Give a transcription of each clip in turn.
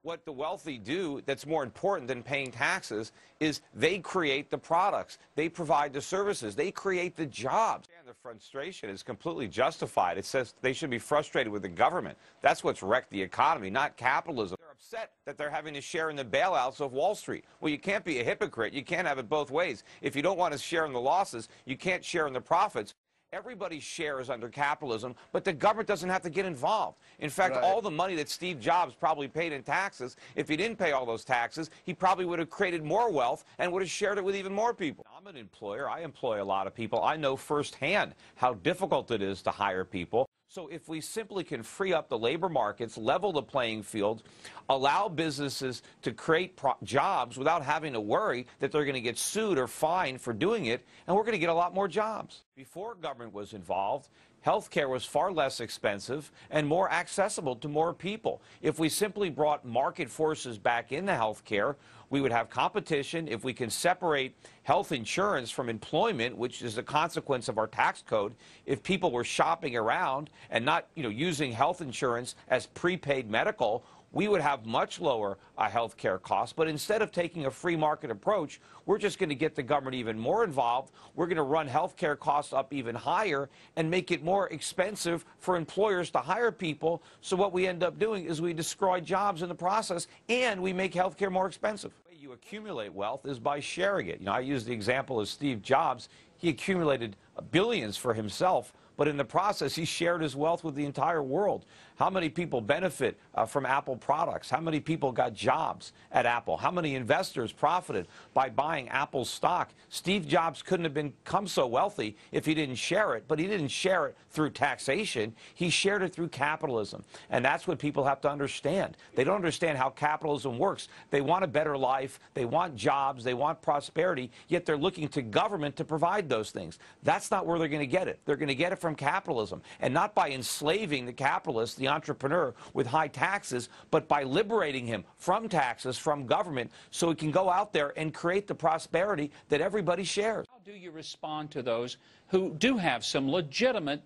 What the wealthy do that's more important than paying taxes is they create the products, they provide the services, they create the jobs. And the frustration is completely justified. It says they should be frustrated with the government. That's what's wrecked the economy, not capitalism. They're upset that they're having to share in the bailouts of Wall Street. Well, you can't be a hypocrite. You can't have it both ways. If you don't want to share in the losses, you can't share in the profits. Everybody shares under capitalism, but the government doesn't have to get involved. In fact, all the money that Steve Jobs probably paid in taxes, if he didn't pay all those taxes, he probably would have created more wealth and would have shared it with even more people. I'm an employer. I employ a lot of people. I know firsthand how difficult it is to hire people. So if we simply can free up the labor markets, level the playing field, allow businesses to create jobs without having to worry that they're going to get sued or fined for doing it, and we're going to get a lot more jobs. Before government was involved, healthcare was far less expensive and more accessible to more people. If we simply brought market forces back into healthcare, we would have competition. If we can separate health insurance from employment, which is a consequence of our tax code, if people were shopping around and not, using health insurance as prepaid medical, we would have much lower health care costs. But instead of taking a free market approach, we're just going to get the government even more involved. We're going to run health care costs up even higher and make it more expensive for employers to hire people. So what we end up doing is we destroy jobs in the process, and we make health care more expensive. The way you accumulate wealth is by sharing it. I use the example of Steve Jobs. He accumulated billions for himself, but in the process, he shared his wealth with the entire world. How many people benefit from Apple products? How many people got jobs at Apple? How many investors profited by buying Apple stock? Steve Jobs couldn't have become so wealthy if he didn't share it, but he didn't share it through taxation. He shared it through capitalism. And that's what people have to understand. They don't understand how capitalism works. They want a better life. They want jobs. They want prosperity, yet they're looking to government to provide those things. That's not where they're going to get it. They're going to get it from capitalism, and not by enslaving the capitalist, the entrepreneur, with high taxes, but by liberating him from taxes, from government, so he can go out there and create the prosperity that everybody shares. How do you respond to those who do have some legitimate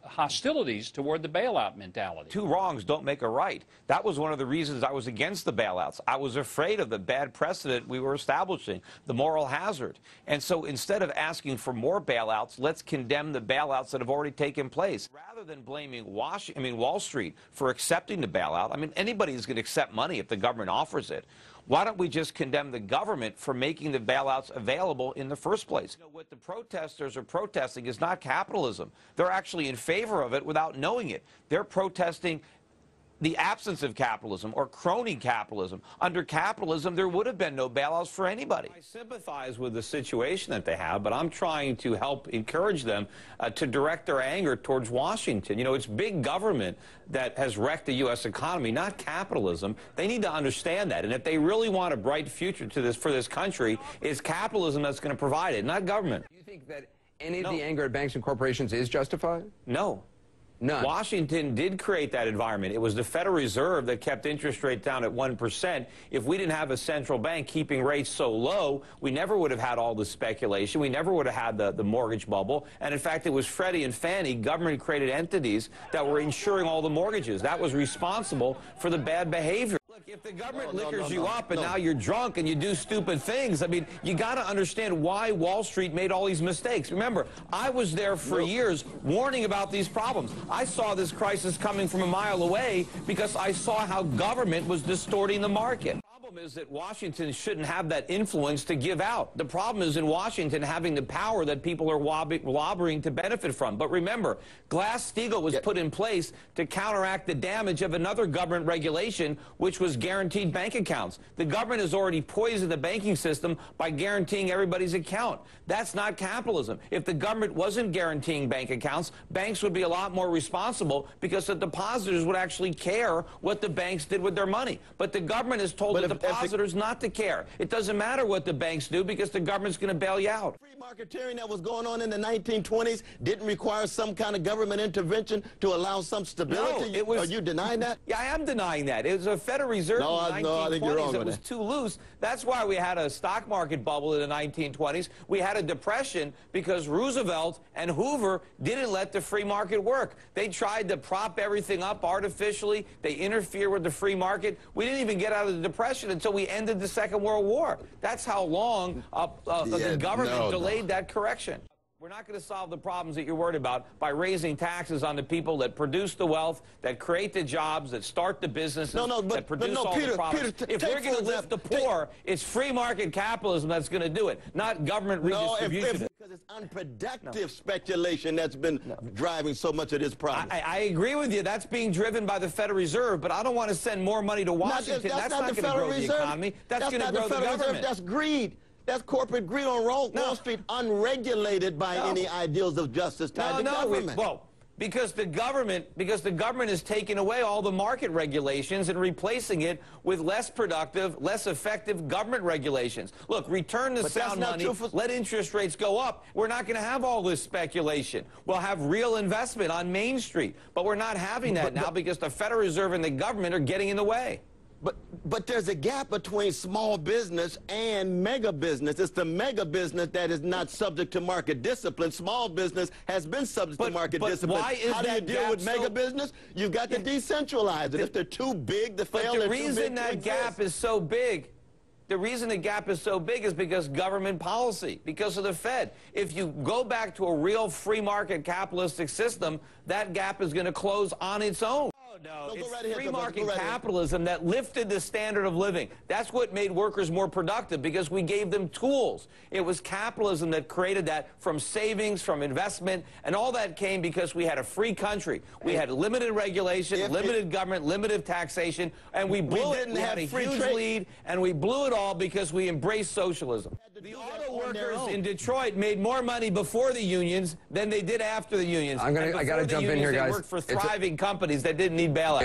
hostilities toward the bailout mentality? Two wrongs don't make a right. That was one of the reasons I was against the bailouts. I was afraid of the bad precedent we were establishing, the moral hazard. And so instead of asking for more bailouts, let's condemn the bailouts that have already taken place. Rather than blaming Wall Street for accepting the bailout, anybody is going to accept money if the government offers it. Why don't we just condemn the government for making the bailouts available in the first place? What the protesters are protesting is not capitalism. They're actually in favor of it without knowing it. They're protesting the absence of capitalism, or crony capitalism. Under capitalism, there would have been no bailouts for anybody. I sympathize with the situation that they have, but I'm trying to help encourage them to direct their anger towards Washington. It's big government that has wrecked the U.S. economy, not capitalism. They need to understand that. And if they really want a bright future for this country, it's capitalism that's going to provide it, not government. Do you think that any of the anger at banks and corporations is justified? No. None. Washington did create that environment. It was the Federal Reserve that kept interest rates down at 1%. If we didn't have a central bank keeping rates so low, we never would have had all the speculation. We never would have had the mortgage bubble. And in fact, it was Freddie and Fannie, government-created entities, that were insuring all the mortgages. That was responsible for the bad behavior. Look, if the government liquors you up and now you're drunk and you do stupid things, you got to understand why Wall Street made all these mistakes. Remember, I was there for years warning about these problems. I saw this crisis coming from a mile away because I saw how government was distorting the market. The problem is that Washington shouldn't have that influence to give out. The problem is in Washington having the power that people are lobbying to benefit from. But remember, Glass-Steagall was put in place to counteract the damage of another government regulation, which was guaranteed bank accounts. The government has already poisoned the banking system by guaranteeing everybody's account. That's not capitalism. If the government wasn't guaranteeing bank accounts, banks would be a lot more responsible because the depositors would actually care what the banks did with their money. But the government has told the depositors not to care. It doesn't matter what the banks do because the government's going to bail you out. Free marketeering that was going on in the 1920s didn't require some kind of government intervention to allow some stability? No, it was, are you denying that? Yeah, I am denying that. It was a Federal Reserve in the 1920s I think you're wrong that on was that. too loose. That's why we had a stock market bubble in the 1920s. We had a depression because Roosevelt and Hoover didn't let the free market work. They tried to prop everything up artificially. They interfered with the free market. We didn't even get out of the depression until we ended the Second World War. That's how long the government delayed that correction. We're not going to solve the problems that you're worried about by raising taxes on the people that produce the wealth, that create the jobs, that start the businesses, that produce all the profits. If we're going to lift the poor, it's free market capitalism that's going to do it, not government redistribution. Because it's unproductive speculation that's been driving so much of this problem. I agree with you. That's being driven by the Federal Reserve, but I don't want to send more money to Washington. That's not going to grow the economy. That's going to grow the government. That's greed. That's corporate greed on Wall Street, unregulated by any ideals of justice tied to government. Well, because the government is taking away all the market regulations and replacing it with less productive, less effective government regulations. Look, return the sound money, let interest rates go up. We're not going to have all this speculation. We'll have real investment on Main Street, but we're not having that now because the Federal Reserve and the government are getting in the way. But there's a gap between small business and mega business. It's the mega business that is not subject to market discipline. Small business has been subject to market discipline. How do you deal with mega business? You've got to decentralize it. If they're too big to fail, the reason that gap is so big, the reason the gap is so big is because government policy, because of the Fed. If you go back to a real free market capitalistic system, that gap is going to close on its own. No, it's free market capitalism that lifted the standard of living. That's what made workers more productive because we gave them tools. It was capitalism that created that from savings, from investment, and all that came because we had a free country. We had limited regulation, limited government, limited taxation, and we blew it. We had a huge lead, and we blew it all because we embraced socialism. The auto workers in Detroit made more money before the unions than they did after the unions. I got to jump in here, guys. They worked for thriving companies that didn't need bailouts.